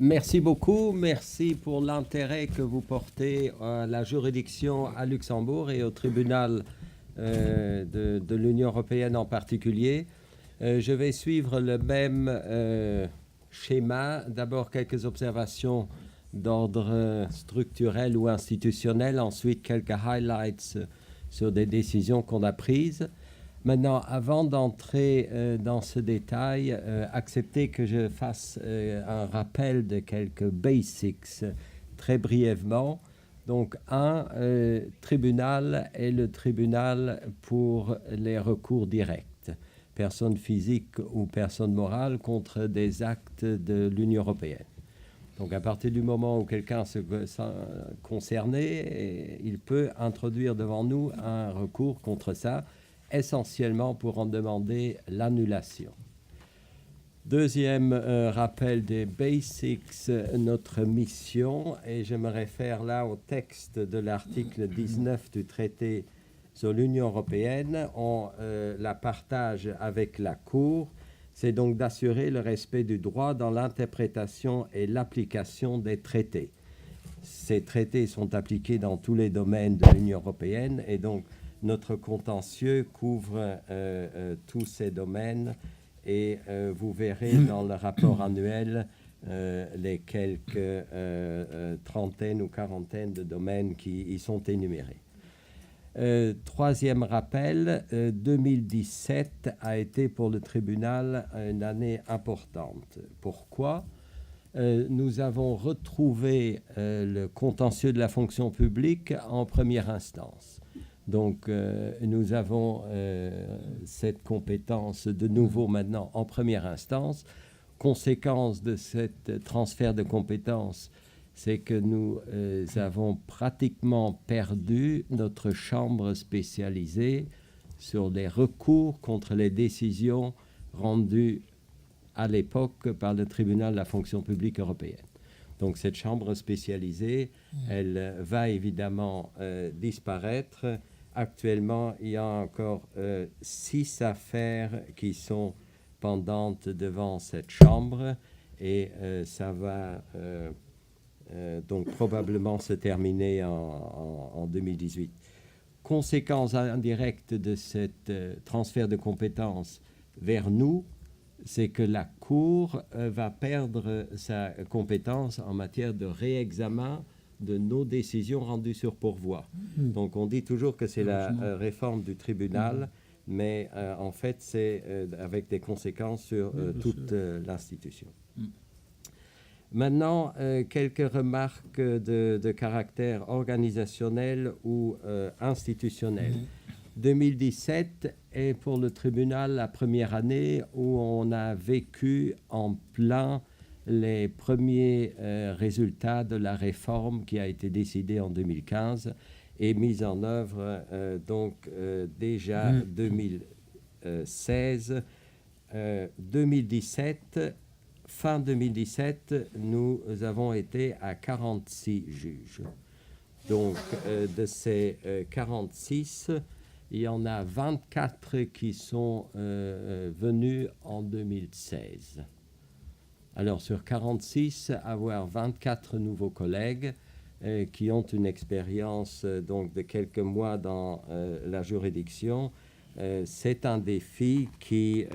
Merci beaucoup. Merci pour l'intérêt que vous portez à la juridiction à Luxembourg et au tribunal de l'Union européenne en particulier. Je vais suivre le même schéma. D'abord, quelques observations d'ordre structurel ou institutionnel. Ensuite, quelques highlights sur des décisions qu'on a prises. Maintenant, avant d'entrer dans ce détail, acceptez que je fasse un rappel de quelques basics très brièvement. Donc, tribunal est le tribunal pour les recours directs, personnes physiques ou personnes morales contre des actes de l'Union européenne. Donc, à partir du moment où quelqu'un se sent concerné, il peut introduire devant nous un recours contre ça, essentiellement pour en demander l'annulation. Deuxième rappel des basics, notre mission, et je me réfère là au texte de l'article 19 du traité sur l'Union européenne. On la partage avec la Cour. C'est donc d'assurer le respect du droit dans l'interprétation et l'application des traités. Ces traités sont appliqués dans tous les domaines de l'Union européenne et donc notre contentieux couvre tous ces domaines et vous verrez dans le rapport annuel les quelques trentaines ou quarantaines de domaines qui y sont énumérés. Troisième rappel, 2017 a été pour le tribunal une année importante. Pourquoi ? Nous avons retrouvé le contentieux de la fonction publique en première instance. Donc, nous avons cette compétence de nouveau maintenant en première instance. Conséquence de ce transfert de compétences, c'est que nous avons pratiquement perdu notre chambre spécialisée sur les recours contre les décisions rendues à l'époque par le tribunal de la fonction publique européenne. Donc, cette chambre spécialisée, elle va évidemment disparaître. Actuellement, il y a encore 6 affaires qui sont pendantes devant cette chambre et ça va donc probablement se terminer en 2018. Conséquence indirecte de ce transfert de compétences vers nous, c'est que la Cour va perdre sa compétence en matière de réexamen de nos décisions rendues sur pourvoi. Donc, on dit toujours que c'est la réforme du tribunal, mais en fait, c'est avec des conséquences sur toute l'institution. Maintenant, quelques remarques de caractère organisationnel ou institutionnel. 2017 est pour le tribunal la première année où on a vécu en plein les premiers résultats de la réforme qui a été décidée en 2015 et mise en œuvre déjà 2016. 2017, fin 2017, nous avons été à 46 juges. Donc, de ces 46, il y en a 24 qui sont venus en 2016. Alors, sur 46, avoir 24 nouveaux collègues qui ont une expérience donc, de quelques mois dans la juridiction, c'est un défi qui,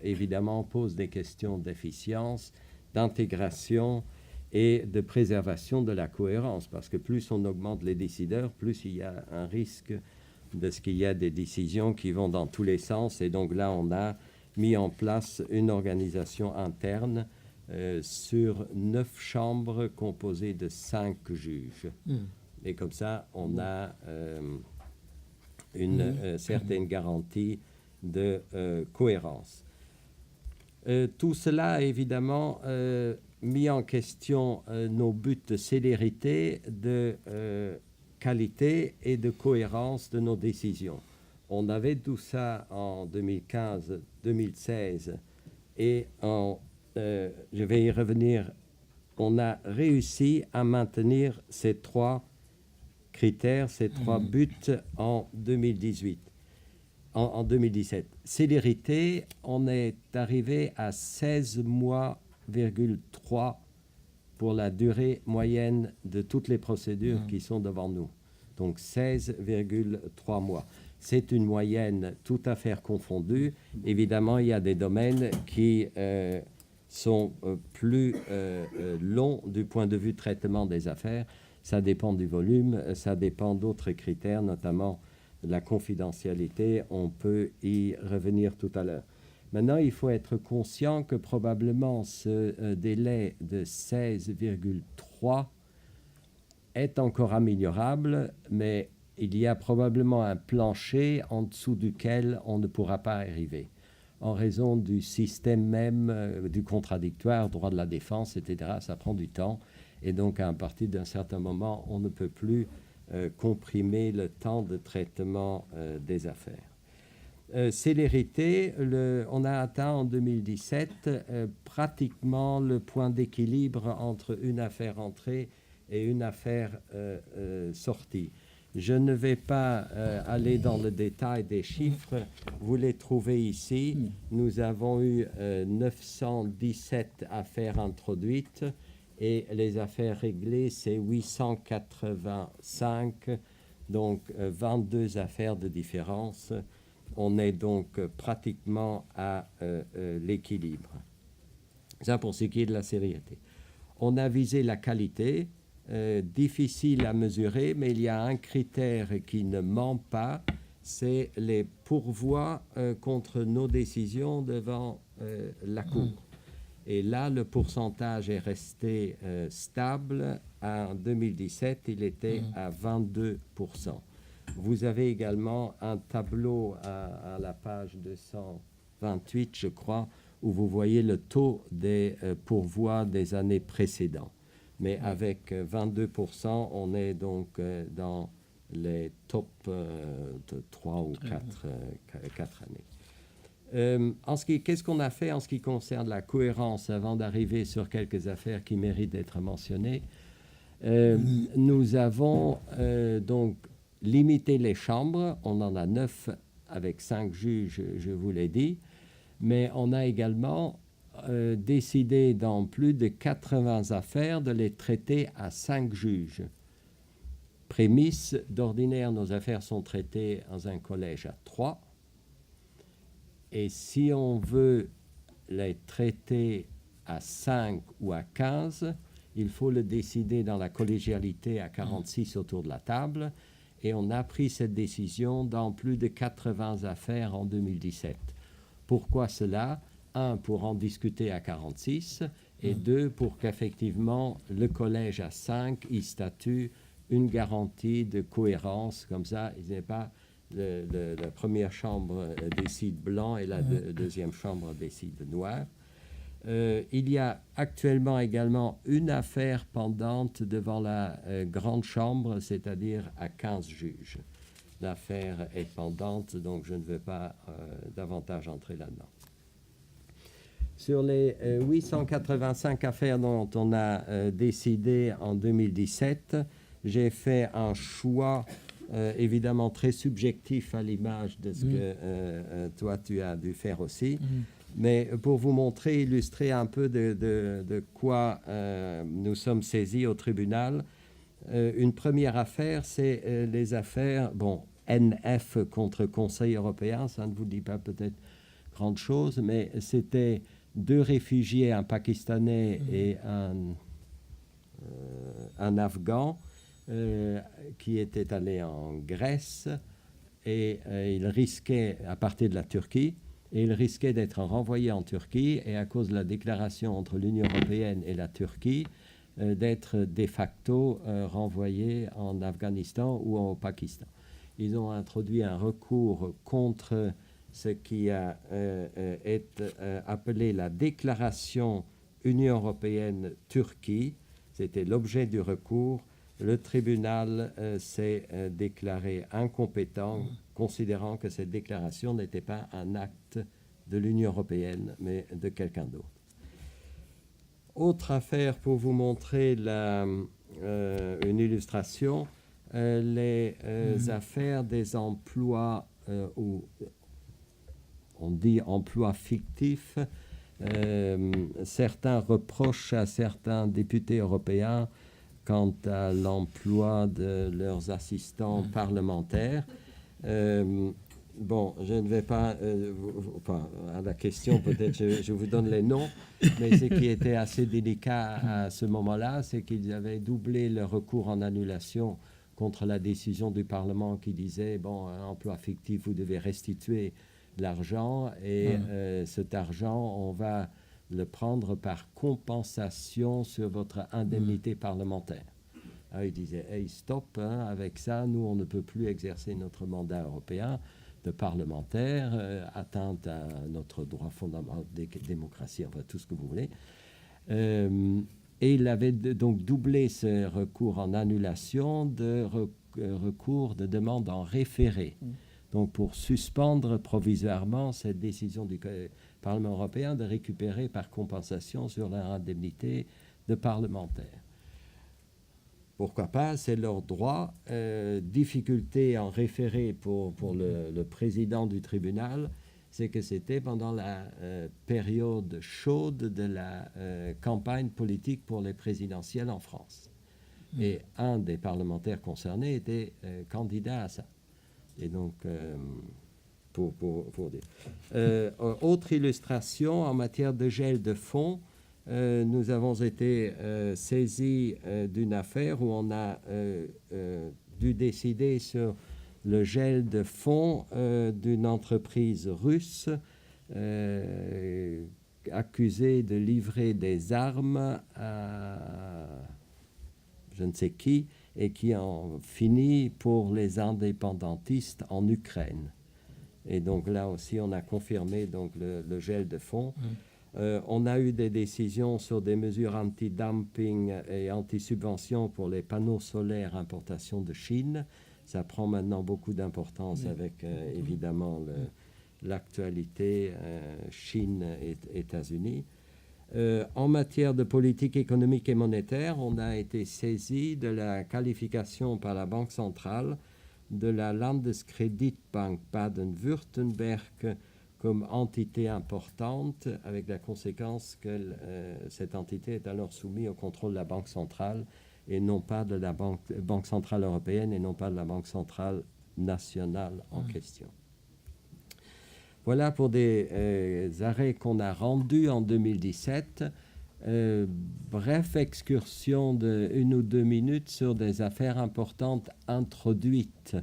évidemment, pose des questions d'efficience, d'intégration et de préservation de la cohérence, parce que plus on augmente les décideurs, plus il y a un risque de ce qu'il y a des décisions qui vont dans tous les sens. Et donc là, on a mis en place une organisation interne sur 9 chambres composées de 5 juges. Et comme ça, on a une certaine garantie de cohérence. Tout cela a évidemment mis en question nos buts de célérité, de qualité et de cohérence de nos décisions. On avait tout ça en 2015, 2016 et je vais y revenir, on a réussi à maintenir ces 3 critères, ces 3 buts en 2018. En 2017. Célérité, on est arrivé à 16 mois,3 pour la durée moyenne de toutes les procédures qui sont devant nous. Donc 16,3 mois. C'est une moyenne toute affaire confondue. Évidemment, il y a des domaines qui sont plus longs du point de vue traitement des affaires. Ça dépend du volume, ça dépend d'autres critères, notamment la confidentialité. On peut y revenir tout à l'heure. Maintenant, il faut être conscient que probablement ce délai de 16,3 est encore améliorable, mais il y a probablement un plancher en dessous duquel on ne pourra pas arriver, en raison du système même du contradictoire, droit de la défense, etc. Ça prend du temps, et donc à partir d'un certain moment, on ne peut plus comprimer le temps de traitement des affaires. Célérité, on a atteint en 2017 pratiquement le point d'équilibre entre une affaire entrée et une affaire sortie. Je ne vais pas aller dans le détail des chiffres, vous les trouvez ici. Nous avons eu 917 affaires introduites et les affaires réglées, c'est 885, donc 22 affaires de différence. On est donc pratiquement à l'équilibre. Ça pour ce qui est de la célérité. On a visé la qualité, difficile à mesurer, mais il y a un critère qui ne ment pas, c'est les pourvois contre nos décisions devant la Cour. Et là, le pourcentage est resté stable. En 2017, il était à 22%. Vous avez également un tableau à la page 228, je crois, où vous voyez le taux des pourvois des années précédentes. Mais avec 22%, on est donc dans les top 3 ou 4 années. Qu'est-ce qu'on a fait en ce qui concerne la cohérence avant d'arriver sur quelques affaires qui méritent d'être mentionnées? Nous avons donc limité les chambres. On en a 9 avec 5 juges, je vous l'ai dit. Mais on a également décidé dans plus de 80 affaires de les traiter à 5 juges. Prémisse, d'ordinaire, nos affaires sont traitées dans un collège à 3. Et si on veut les traiter à 5 ou à 15, il faut le décider dans la collégialité à 46 autour de la table. Et on a pris cette décision dans plus de 80 affaires en 2017. Pourquoi cela? 1, pour en discuter à 46, et 2, pour qu'effectivement le collège à 5 y statue une garantie de cohérence, comme ça, il n'est pas la première chambre décide blanc et la deuxième chambre décide noir. Il y a actuellement également une affaire pendante devant la grande chambre, c'est-à-dire à 15 juges. L'affaire est pendante, donc je ne veux pas davantage entrer là-dedans. Sur les 885 affaires dont on a décidé en 2017, j'ai fait un choix évidemment très subjectif à l'image de ce que toi tu as dû faire aussi. Mais pour vous montrer, illustrer un peu de quoi nous sommes saisis au tribunal, une première affaire, c'est les affaires, NF contre Conseil européen, ça ne vous dit pas peut-être grande chose, mais c'était 2 réfugiés, un Pakistanais et un Afghan, qui étaient allés en Grèce et ils risquaient, à partir de la Turquie, et ils risquaient d'être renvoyés en Turquie et à cause de la déclaration entre l'Union européenne et la Turquie, d'être de facto renvoyés en Afghanistan ou au Pakistan. Ils ont introduit un recours contre ce qui a été appelé la déclaration Union européenne-Turquie. C'était l'objet du recours. Le tribunal s'est déclaré incompétent, considérant que cette déclaration n'était pas un acte de l'Union européenne, mais de quelqu'un d'autre. Autre affaire pour vous montrer une illustration, les affaires des emplois, où on dit emplois fictifs, certains reprochent à certains députés européens quant à l'emploi de leurs assistants parlementaires. Bon, je ne vais pas... enfin, à la question, peut-être je vous donne les noms, mais ce qui était assez délicat à ce moment-là, c'est qu'ils avaient doublé le recours en annulation contre la décision du Parlement qui disait, bon, un emploi fictif, vous devez restituer l'argent, et cet argent, on va le prendre par compensation sur votre indemnité parlementaire. Alors, ils disaient, hey, stop, hein, avec ça, nous, on ne peut plus exercer notre mandat européen de parlementaire, atteinte à notre droit fondamental de démocratie, enfin tout ce que vous voulez. Et il avait donc doublé ce recours en annulation de recours de demande en référé. Donc pour suspendre provisoirement cette décision du Parlement européen de récupérer par compensation sur leur indemnité de parlementaire. Pourquoi pas, c'est leur droit. Difficulté en référé pour le président du tribunal, c'est que c'était pendant la période chaude de la campagne politique pour les présidentielles en France. Et un des parlementaires concernés était candidat à ça. Et donc, pour dire. Autre illustration, en matière de gel de fonds, nous avons été saisis d'une affaire où on a dû décider sur le gel de fonds d'une entreprise russe accusée de livrer des armes à je ne sais qui, et qui en finit pour les indépendantistes en Ukraine. Et donc là aussi, on a confirmé donc, le gel de fonds. On a eu des décisions sur des mesures anti-dumping et anti-subvention pour les panneaux solaires importation de Chine. Ça prend maintenant beaucoup d'importance avec, évidemment, l'actualité Chine et États-Unis. En matière de politique économique et monétaire, on a été saisi de la qualification par la Banque centrale de la Landeskreditbank Baden-Württemberg comme entité importante, avec la conséquence que cette entité est alors soumise au contrôle de la Banque centrale et non pas de la Banque centrale européenne et non pas de la Banque centrale nationale en question. Voilà pour des arrêts qu'on a rendus en 2017. Bref excursion de 1 ou 2 minutes sur des affaires importantes introduites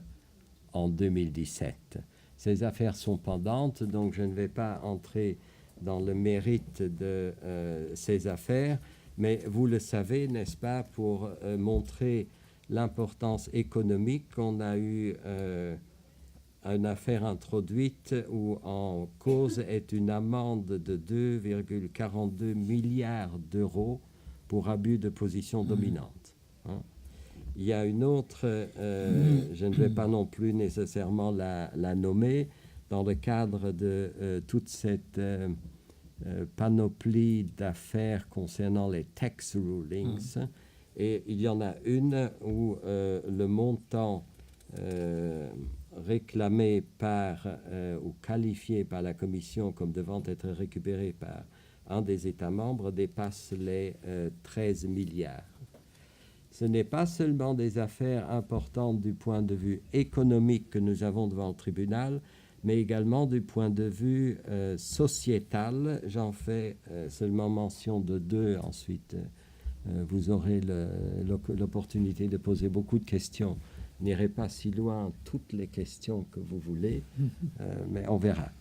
en 2017. Ces affaires sont pendantes, donc je ne vais pas entrer dans le mérite de ces affaires, mais vous le savez, n'est-ce pas, pour montrer l'importance économique qu'on a eu une affaire introduite où en cause est une amende de 2,42 milliards d'euros pour abus de position dominante. Hein. Il y a une autre, je ne vais pas non plus nécessairement la nommer, dans le cadre de toute cette panoplie d'affaires concernant les tax rulings. Et il y en a une où le montant réclamé par ou qualifié par la Commission comme devant être récupéré par un des États membres dépasse les 13 milliards. Ce n'est pas seulement des affaires importantes du point de vue économique que nous avons devant le tribunal, mais également du point de vue sociétal. J'en fais seulement mention de 2. Ensuite, vous aurez l'opportunité de poser beaucoup de questions. Je n'irai pas si loin toutes les questions que vous voulez, mais on verra.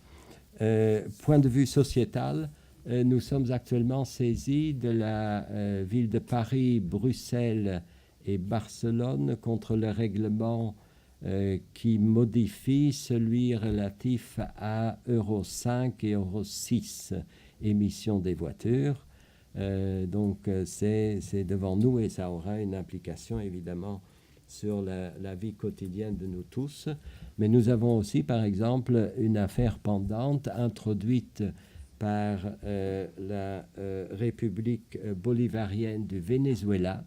Point de vue sociétal, nous sommes actuellement saisis de la ville de Paris, Bruxelles et Barcelone contre le règlement qui modifie celui relatif à Euro 5 et Euro 6 émissions des voitures. Donc c'est devant nous et ça aura une implication évidemment sur la vie quotidienne de nous tous. Mais nous avons aussi, par exemple, une affaire pendante introduite par la République bolivarienne du Venezuela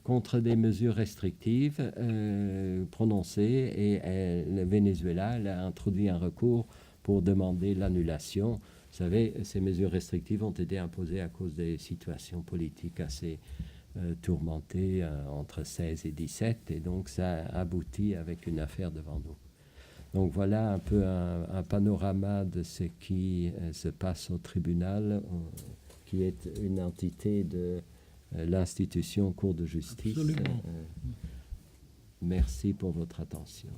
contre des mesures restrictives prononcées et le Venezuela a introduit un recours pour demander l'annulation savez, ces mesures restrictives ont été imposées à cause des situations politiques assez tourmentées entre 16 et 17, et donc ça aboutit avec une affaire devant nous. Donc voilà un peu un panorama de ce qui se passe au tribunal, qui est une entité de l'institution Cour de justice. Absolument. Merci pour votre attention.